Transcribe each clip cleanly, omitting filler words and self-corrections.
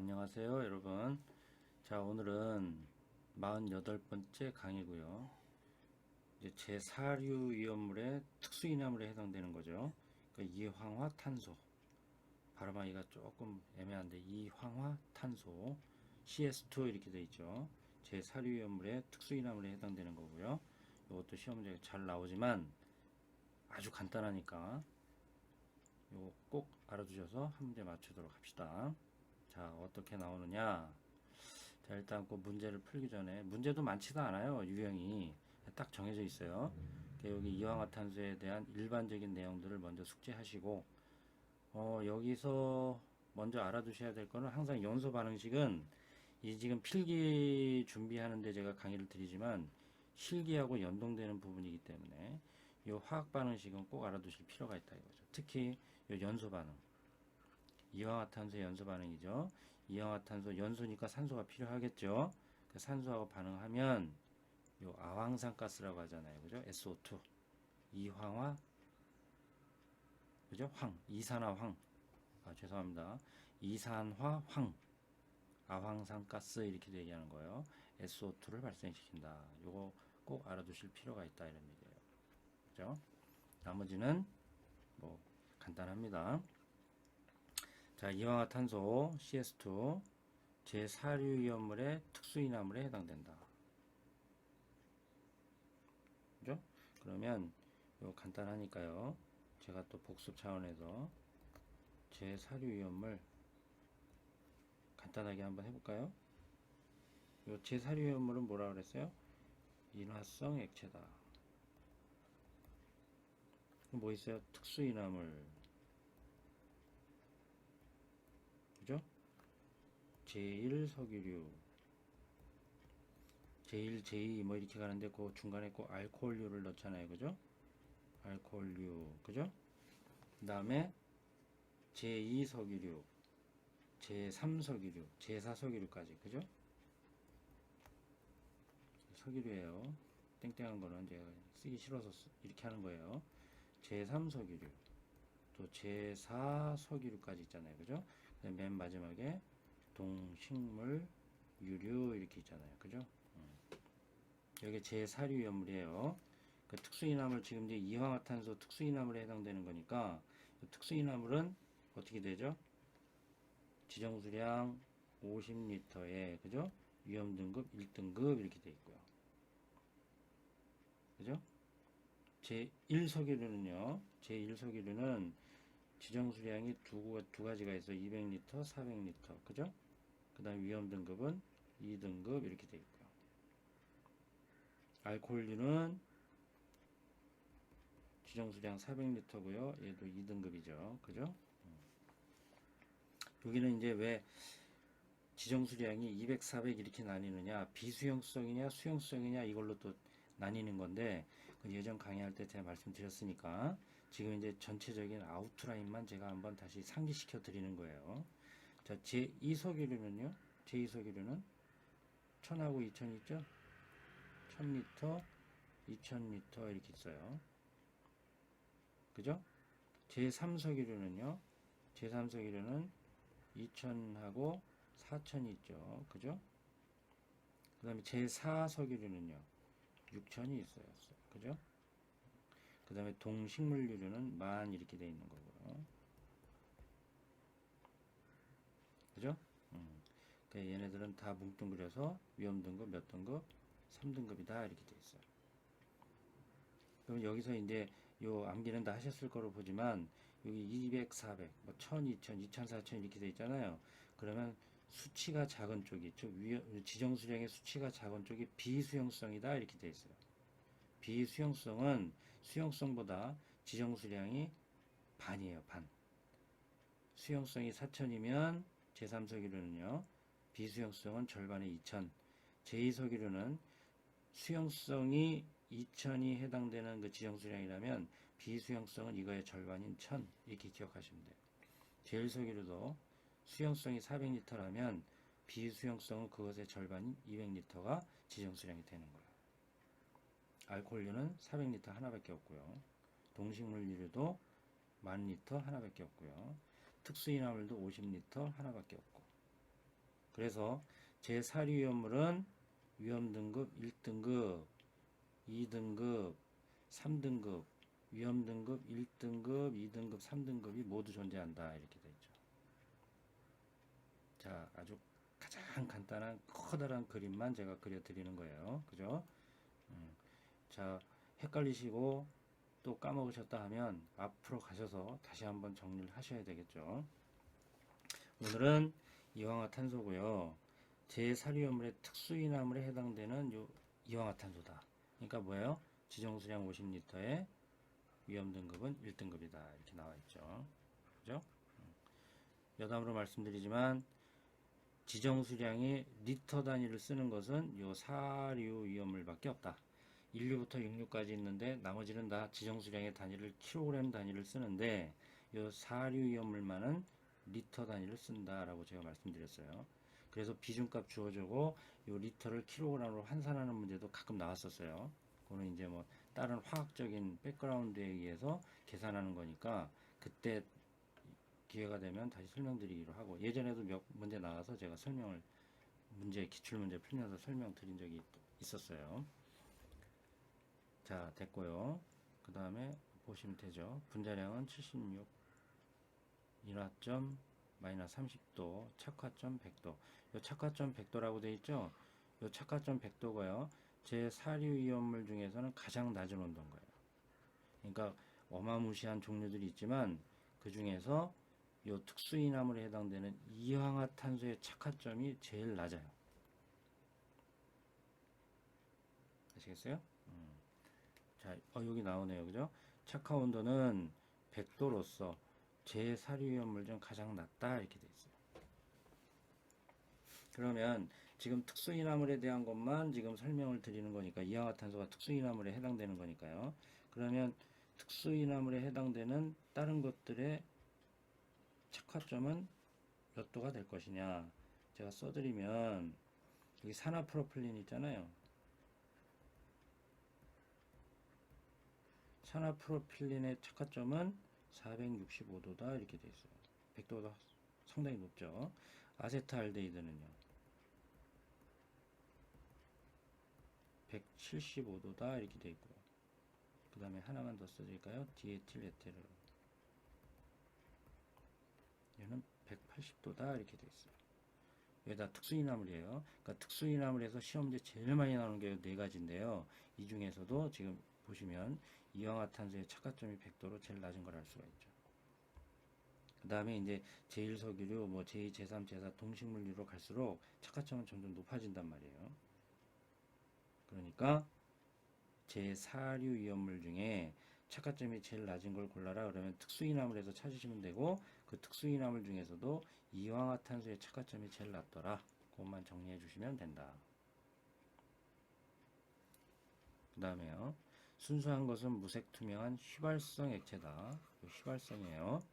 안녕하세요, 여러분. 자, 오늘은 48번째 강의고요. 이제 제4류 위험물의 특수이남물에 해당되는 거죠. 그러니까 이황화탄소. 발음하기가 조금 애매한데 이황화탄소 CS2 이렇게 되어 있죠. 제4류 위험물의 특수이남물에 해당되는 거고요. 이것도 시험 문제가 잘 나오지만 아주 간단하니까 이거 꼭 알아두셔서 한 문제 맞추도록 합시다. 자, 어떻게 나오느냐. 자, 일단 그 문제를 풀기 전에 문제도 많지도 않아요. 유형이 딱 정해져 있어요. 그러니까 여기 이황화탄소에 대한 일반적인 내용들을 먼저 숙지하시고 여기서 먼저 알아두셔야 될 거는 항상 연소 반응식은 이 지금 필기 준비하는데 제가 강의를 드리지만 실기하고 연동되는 부분이기 때문에 이 화학 반응식은 꼭 알아두실 필요가 있다 이거죠. 특히 이 연소 반응. 이황화탄소의 연소 반응이죠. 이황화탄소 연소니까 산소가 필요하겠죠. 그 산소하고 반응하면 요 아황산가스라고 하잖아요. 그죠? SO2. 이황화 그죠? 황. 이산화황. 죄송합니다. 이산화황. 아황산가스 이렇게 얘기하는 거예요. SO2를 발생시킨다. 요거 꼭 알아두실 필요가 있다 이런 얘기예요. 그죠? 나머지는 뭐 간단합니다. 자, 이황화탄소 CS2 제4류 위험물의 특수이남물에 해당된다. 그죠? 그러면 요 간단하니까요. 제가 또 복습 차원에서 제4류 위험물 간단하게 한번 해볼까요? 요 제4류 위험물은 뭐라 그랬어요? 인화성 액체다. 뭐 있어요? 특수이남물. 그죠? 제1석유류 제1, 제2 뭐 이렇게 가는데 그 중간에 꼭 알코올류를 넣잖아요. 그죠? 알코올류. 그죠? 그 다음에 제2석유류 제3석유류 제4석유류까지. 그죠? 석유류예요. 땡땡한 거는 제가 쓰기 싫어서 이렇게 하는 거예요. 제3석유류 또 제4석유류까지 있잖아요. 그죠? 맨 마지막에 동식물 유류 이렇게 있잖아요. 그죠? 여기 제4류위험물이에요. 그 특수이남물 지금 이제 이황화탄소 특수이남물에 해당되는 거니까 특수이남물은 어떻게 되죠? 지정수량 50리터에 그죠? 위험등급 1등급 이렇게 돼 있고요. 그죠? 제1석유류는요. 제1석유류는 지정수량이 두 가지가 있어 200리터, 400리터. 그죠? 그 다음 위험등급은 2등급 이렇게 돼 있고요. 알코올류는 지정수량 400리터고요. 얘도 2등급이죠. 그죠? 여기는 이제 왜 지정수량이 200, 400 이렇게 나뉘느냐, 비수용성이냐, 수용성이냐, 이걸로 또 나뉘는 건데, 그 예전 강의할 때 제가 말씀드렸으니까, 지금 이제 전체적인 아웃라인만 제가 한번 다시 상기시켜 드리는 거예요. 자, 제2석유류는요, 제2석유류는 1000하고 2000 있죠? 1000리터, 2000리터 이렇게 있어요. 그죠? 제3석유류는요, 제3석유류는 2000하고 4000이 있죠. 그죠? 그 다음에 제4석유류는요, 6000이 있어요. 그죠? 그 다음에 동식물유류는 10,000 이렇게 돼 있는 거고요. 그죠? 그러니까 얘네들은 다 뭉뚱그려서 위험등급 몇 등급? 3등급이다. 이렇게 돼 있어요. 그럼 여기서 이제 요 암기는 다 하셨을 거로 보지만 여기 200, 400, 뭐 1000, 2000, 2000, 4000 이렇게 돼 있잖아요. 그러면 수치가 작은 쪽이 즉 지정수량의 수치가 작은 쪽이 비수용성이다 이렇게 돼 있어요. 비수용성은 수용성보다 지정수량이 반이에요. 반. 수용성이 4000이면 제3석유류는요. 비수용성은 절반의 2000. 제2석유류는 수용성이 2000이 해당되는 그 지정수량이라면 비수용성은 이거의 절반인 1000 이렇게 기억하시면 돼요. 제1석유류도 수용성이 400리터라면 비수용성은 그것의 절반인 200리터가 지정수량이 되는 거예요. 알코올류는 400리터 하나밖에 없고요. 동식물유류도 10,000리터 하나밖에 없고요. 특수이나물도 50리터 하나밖에 없고. 그래서 제4류 위험물은 위험 등급 1등급, 2등급, 3등급, 위험 등급 1등급, 2등급, 3등급이 모두 존재한다. 이렇게 되어 있죠. 자, 아주 가장 간단한 커다란 그림만 제가 그려드리는 거예요. 그죠? 자, 헷갈리시고 또 까먹으셨다 하면 앞으로 가셔서 다시 한번 정리를 하셔야 되겠죠. 오늘은 이황화탄소고요. 제4류염물의 특수이나물에 해당되는 요 이황화탄소다. 그러니까 뭐예요? 지정수량 50리터에 위험 등급은 1등급이다. 이렇게 나와 있죠. 그죠? 여담으로 말씀드리지만 지정수량이 리터 단위를 쓰는 것은 요 4류 위험물밖에 없다. 1류부터 6류까지 있는데 나머지는 다 지정수량의 단위를 킬로그램 단위를 쓰는데 요 4류 위험물만은 리터 단위를 쓴다라고 제가 말씀드렸어요. 그래서 비중값 주어주고 요 리터를 킬로그램으로 환산하는 문제도 가끔 나왔었어요. 그거는 이제 뭐 다른 화학적인 백그라운드에 의해서 계산하는 거니까 그때 기회가 되면 다시 설명드리기로 하고, 예전에도 몇 문제 나와서 제가 설명을 기출문제 풀면서 설명드린 적이 있었어요. 자, 됐고요. 그 다음에 보시면 되죠. 분자량은 76, 인화점 마이너스 30도, 착화점 100도. 요 착화점 100도라고 되어 있죠. 요 착화점 100도가요. 제4류 이온물 중에서는 가장 낮은 온도인 거예요. 그러니까 어마무시한 종류들이 있지만 그 중에서 요 특수이나물에 해당되는 이황화탄소의 착화점이 제일 낮아요. 아시겠어요? 자, 여기 나오네요. 그죠? 착화 온도는 100도로서 제4류염물 중 가장 낮다. 이렇게 돼 있어요. 그러면 지금 특수이나물에 대한 것만 지금 설명을 드리는 거니까 이황화탄소가 특수이나물에 해당되는 거니까요. 그러면 특수이나물에 해당되는 다른 것들의 착화점은 몇 도가 될 것이냐. 제가 써드리면 여기 산화프로필린 있잖아요. 산화프로필린의 착화점은 465도다 이렇게 되어 있어요. 100도보다 상당히 높죠. 아세트알데히드는요. 175도다 이렇게 되어 있고요. 그 다음에 하나만 더 써드릴까요? 디에틸 에테르. 얘는 180도다 이렇게 되어 있어요. 여기다 특수이나물이에요. 그러니까 특수이나물에서 시험제 제일 많이 나오는 게 네 가지인데요. 이 중에서도 지금 보시면 이황화탄소의 착화점이 100도로 제일 낮은 걸 알 수가 있죠. 그 다음에 이제 제1석유류, 뭐 제2, 제3, 제4 동식물류로 갈수록 착화점은 점점 높아진단 말이에요. 그러니까 제4류 이온물 중에 착화점이 제일 낮은 걸 골라라 그러면 특수이나물에서 찾으시면 되고, 그 특수이나물 중에서도 이황화탄소의 착화점이 제일 낮더라. 그것만 정리해 주시면 된다. 그 다음에요. 순수한 것은 무색 투명한 휘발성 액체다. 휘발성이에요.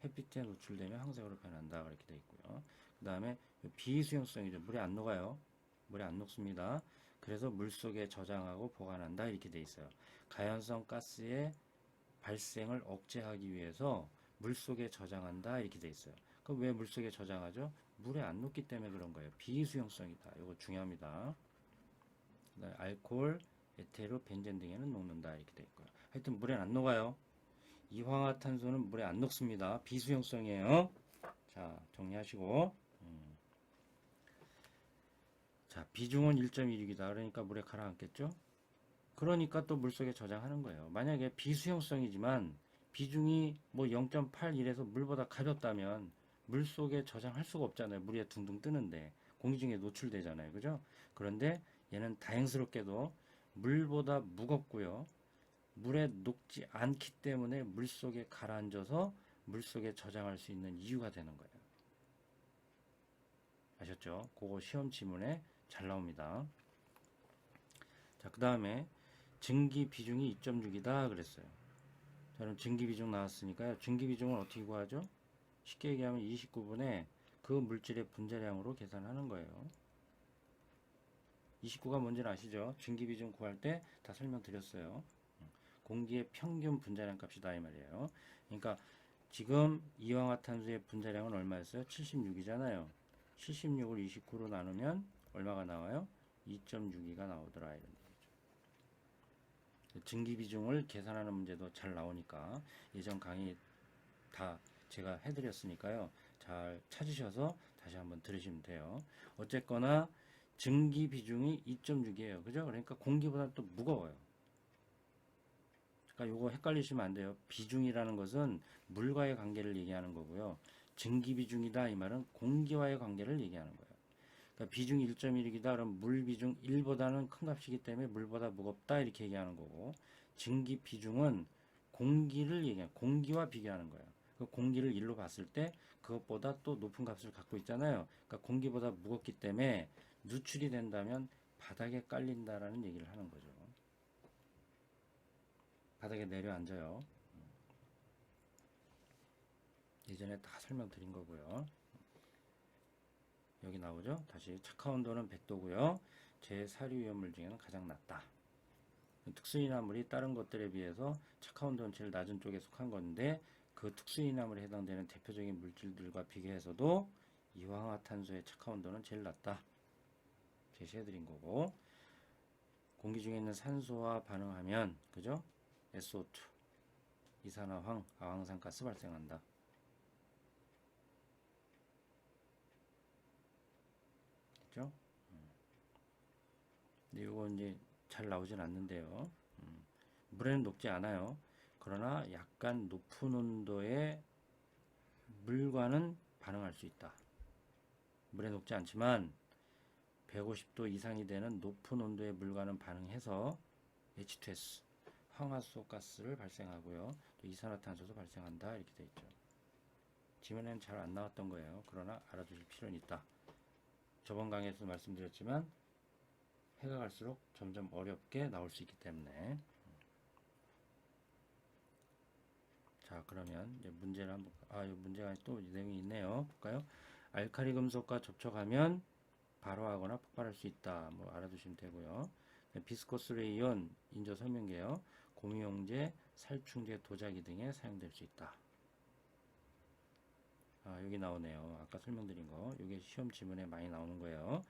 햇빛에 노출되면 황색으로 변한다. 그렇게 되어 있고요. 그 다음에 비수용성이죠. 물에 안 녹아요. 물에 안 녹습니다. 그래서 물속에 저장하고 보관한다. 이렇게 되어 있어요. 가연성 가스의 발생을 억제하기 위해서 물속에 저장한다. 이렇게 되어 있어요. 그럼 왜 물속에 저장하죠? 물에 안 녹기 때문에 그런 거예요. 비수용성이다. 이거 중요합니다. 그다음에 알코올, 에테르, 벤젠 등에는 녹는다. 이렇게 되어 있고요. 하여튼 물에 안 녹아요. 이황화탄소는 물에 안 녹습니다. 비수용성이에요. 자, 정리하시고. 자, 비중은 1.16이다. 그러니까 물에 가라앉겠죠? 그러니까 또 물속에 저장하는 거예요. 만약에 비수용성이지만 비중이 뭐 0.81에서 물보다 가볍다면 물속에 저장할 수가 없잖아요. 물에 둥둥 뜨는데 공기중에 노출되잖아요. 그죠? 그런데 얘는 다행스럽게도 물보다 무겁고요. 물에 녹지 않기 때문에 물속에 가라앉아서 물속에 저장할 수 있는 이유가 되는 거예요. 아셨죠? 그거 시험 지문에 잘 나옵니다. 자, 그 다음에 증기 비중이 2.6이다 그랬어요. 저는 증기 비중 나왔으니까요. 증기 비중을 어떻게 구하죠? 쉽게 얘기하면 29분의 그 물질의 분자량으로 계산하는 거예요. 29가 뭔지는 아시죠? 증기 비중 구할 때 다 설명드렸어요. 공기의 평균 분자량 값이다 이 말이에요. 그러니까 지금 이황화탄소의 분자량은 얼마였어요? 76이잖아요. 76을 29로 나누면 얼마가 나와요? 2.62가 나오더라 이런 얘기죠. 증기 비중을 계산하는 문제도 잘 나오니까 예전 강의 다 제가 해드렸으니까요. 잘 찾으셔서 다시 한번 들으시면 돼요. 어쨌거나 증기 비중이 2.6이에요. 그죠? 그러니까 공기보다 또 무거워요. 그러니까 요거 헷갈리시면 안 돼요. 비중이라는 것은 물과의 관계를 얘기하는 거고요. 증기 비중이다 이 말은 공기와의 관계를 얘기하는 거예요. 그러니까 비중이 1.1이다 그러면 물 비중 1보다는 큰 값이기 때문에 물보다 무겁다 이렇게 얘기하는 거고, 증기 비중은 공기를 얘기해요. 공기와 비교하는 거예요. 그 공기를 1로 봤을 때 그것보다 또 높은 값을 갖고 있잖아요. 그러니까 공기보다 무겁기 때문에 누출이 된다면 바닥에 깔린다라는 얘기를 하는 거죠. 바닥에 내려앉아요. 예전에 다 설명드린 거고요. 여기 나오죠? 다시 착화 온도는 100도고요. 제사류 위험물 중에는 가장 낮다. 특수인화물이 다른 것들에 비해서 착화 온도는 제일 낮은 쪽에 속한 건데, 그 특수인화물에 해당되는 대표적인 물질들과 비교해서도 이황화탄소의 착화 온도는 제일 낮다. 제시해드린 거고, 공기 중에 있는 산소와 반응하면, 그죠? SO2, 이산화황, 아황산가스 발생한다. 그죠? 근데 이거 이제 잘 나오진 않는데요. 물에는 녹지 않아요. 그러나 약간 높은 온도의 물과는 반응할 수 있다. 물에 녹지 않지만 150도 이상이 되는 높은 온도의 물과는 반응해서 H2S, 황화수소 가스를 발생하고요. 또 이산화탄소도 발생한다. 이렇게 되어 있죠. 지면에는 잘 안 나왔던 거예요. 그러나 알아두실 필요는 있다. 저번 강의에서 말씀드렸지만 해가 갈수록 점점 어렵게 나올 수 있기 때문에. 자, 그러면 이제 문제를 한번, 이 문제가 또 내용이 있네요. 볼까요? 알카리 금속과 접촉하면 발화하거나 폭발할 수 있다. 뭐 알아두시면 되고요. 비스코스 레이온 인조 설명계요. 고미용제, 살충제, 도자기 등에 사용될 수 있다. 여기 나오네요. 아까 설명드린 거. 이게 시험 지문에 많이 나오는 거예요.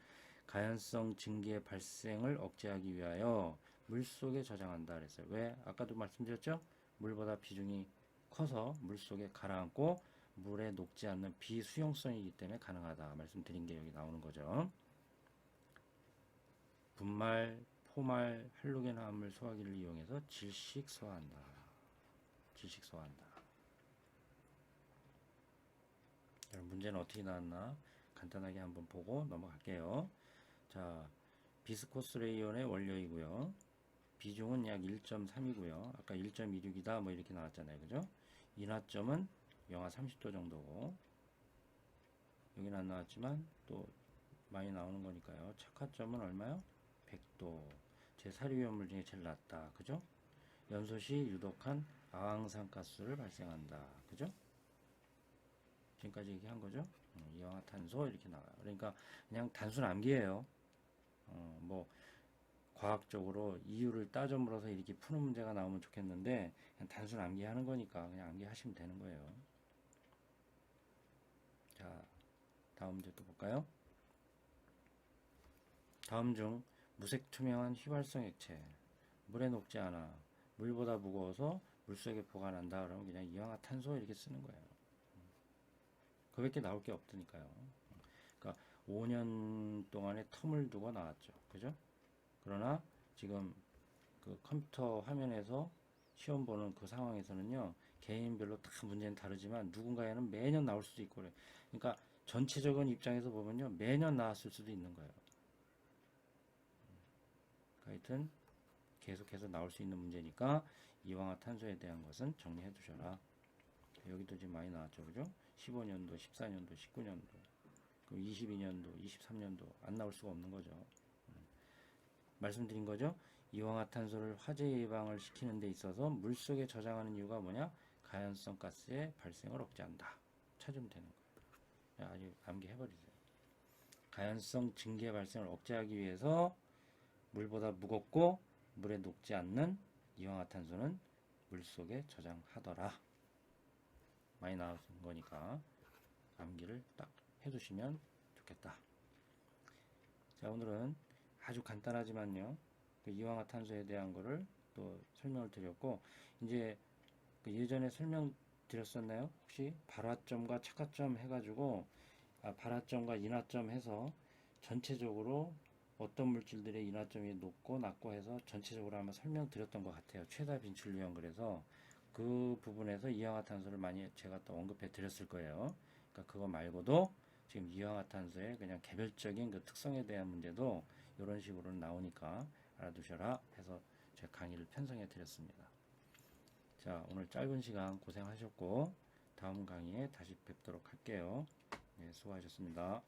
가연성 증기의 발생을 억제하기 위하여 물속에 저장한다 그랬어요. 왜? 아까도 말씀드렸죠? 물보다 비중이 커서 물속에 가라앉고 물에 녹지 않는 비수용성이기 때문에 가능하다 말씀드린 게 여기 나오는 거죠. 분말, 포말, 할로겐 화합물 소화기를 이용해서 질식 소화한다. 질식 소화한다. 여러분 문제는 어떻게 나왔나 간단하게 한번 보고 넘어갈게요. 자, 비스코스 레이온의 원료이고요. 비중은 약 1.3이고요. 아까 1.26이다 뭐 이렇게 나왔잖아요. 그죠? 인화점은 영하 30도 정도고, 여기는 안 나왔지만 또 많이 나오는 거니까요. 착화점은 얼마요? 100도. 제사류염물 중에 제일 낮다. 그죠? 연소 시 유독한 아황산가스를 발생한다. 그죠? 지금까지 얘기한 거죠? 이황화탄소 이렇게 나와요. 그러니까 그냥 단순 암기예요. 뭐 과학적으로 이유를 따져 물어서 이렇게 푸는 문제가 나오면 좋겠는데 그냥 단순 암기하는 거니까 그냥 암기하시면 되는 거예요. 자, 다음 문제 또 볼까요? 다음 중 무색 투명한 휘발성 액체, 물에 녹지 않아, 물보다 무거워서 물속에 보관한다 그러면 그냥 이황화탄소 이렇게 쓰는 거예요. 그밖에 나올 게 없으니까요. 그러니까 5년 동안의 텀을 두고 나왔죠. 그죠? 그러나 지금 그 컴퓨터 화면에서 시험 보는 그 상황에서는요, 개인별로 다 문제는 다르지만 누군가에는 매년 나올 수도 있고 그래요. 그러니까 전체적인 입장에서 보면요, 매년 나왔을 수도 있는 거예요. 하여튼 계속해서 나올 수 있는 문제니까 이황화탄소에 대한 것은 정리해 두셔라. 여기도 지금 많이 나왔죠. 그죠? 15년도, 14년도, 19년도, 그럼 22년도, 23년도 안 나올 수가 없는 거죠. 말씀드린 거죠. 이황화탄소를 화재 예방을 시키는 데 있어서 물속에 저장하는 이유가 뭐냐? 가연성 가스의 발생을 억제한다. 찾으면 되는 거예요. 아주 암기해버리세요. 가연성 증기의 발생을 억제하기 위해서 물보다 무겁고 물에 녹지 않는 이황화탄소는 물속에 저장하더라. 많이 나온 거니까 암기를 딱 해두시면 좋겠다. 자, 오늘은 아주 간단하지만요, 그 이황화탄소에 대한 거를 또 설명을 드렸고, 이제 그 예전에 설명드렸었나요? 혹시 발화점과 착화점 해가지고, 발화점과 인화점 해서 전체적으로 어떤 물질들의 인화점이 높고 낮고 해서 전체적으로 아마 설명드렸던 것 같아요. 최다 분출 유형. 그래서 그 부분에서 이황화탄소를 많이 제가 또 언급해 드렸을 거예요. 그러니까 그거 말고도 지금 이황화탄소의 그냥 개별적인 그 특성에 대한 문제도 이런 식으로 나오니까 알아두셔라 해서 제가 강의를 편성해 드렸습니다. 자, 오늘 짧은 시간 고생하셨고 다음 강의에 다시 뵙도록 할게요. 네, 수고하셨습니다.